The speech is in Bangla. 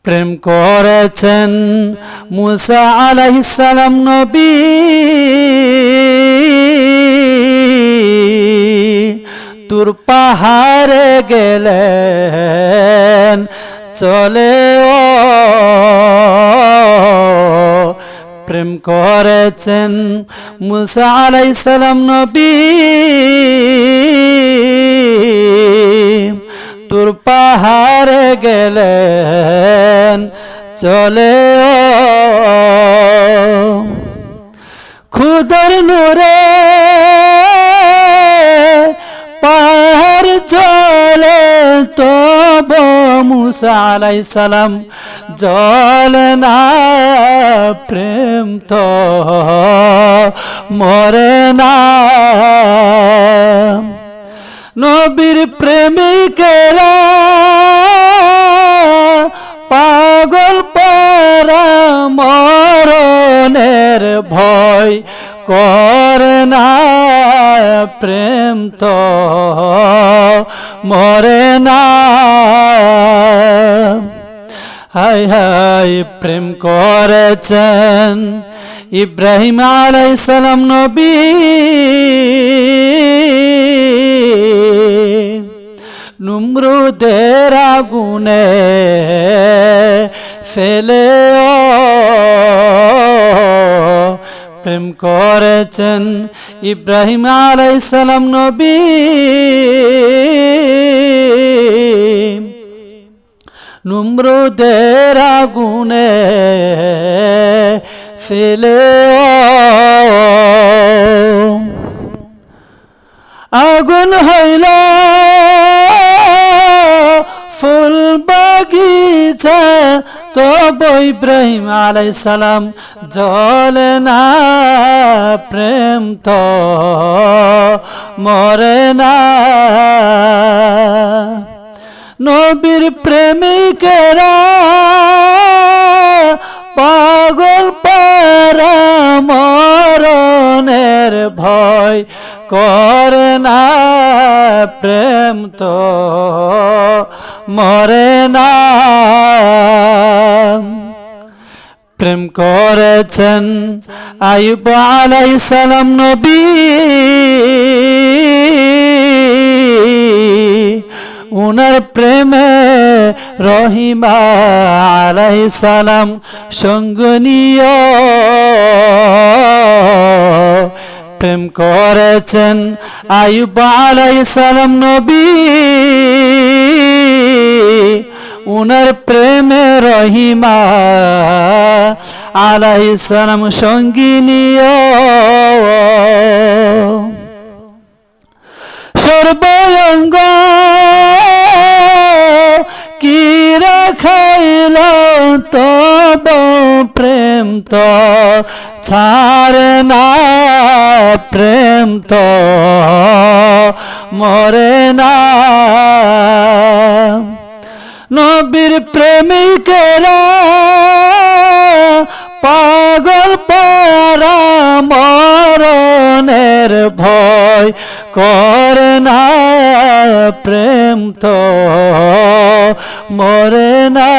প্রেম করেছেন মুসা আলাইহিস সালাম নবী, তুর পাহাড়ে গেলেন চলে ও প্রেম করেছেন মুসা আলাইহিস সালাম নবী, তুর পাহাড়ে গেলেন চলে ও খুদার নূরে পাহাড় চলে তব মুসা আলাইহিস সালাম জলে না, প্রেম তো মরে না। নবীর প্রেমিকেরা পাগল পারা মরণের ভয় করে না, প্রেম তো মরে না। হায় হায় প্রেম করেছেন ইব্রাহিম আলাইহিস সালাম নবী, নমরুদের আগুনে ফেলে প্রেম করেছেন ইব্রাহিম আলাইহিস সালাম নবী, নমরুদের আগুনে ফেলে আগুন হইল ফুল বাগিচা, তব ইব্রাহিম আলাইহিস সালাম জ্বলে না, প্রেম তো মরে না। নবীর প্রেমিকেরা পাগল পারা মরণের ভয় করে না, প্রেম তো মরে না। প্রেম করেছেন আইয়ুব আলাইহিস সালাম নবী, উনার প্রেমে রহিমা আলাইহিস সালাম সঙ্গনীয়, প্রেম করেছেন আইয়ুব আলাইহিস সালাম নবী, উনার প্রেমে রহিমা আলাইহিস সালাম সঙ্গীনীয়। সর্বঙ্গ কি রাখাইল তব প্রেম তো ছাড়ে না, প্রেম তো মরে না। নবীর প্রেমিকেরা পাগল পারা মরণের ভয় করে না, প্রেম তো মরে না।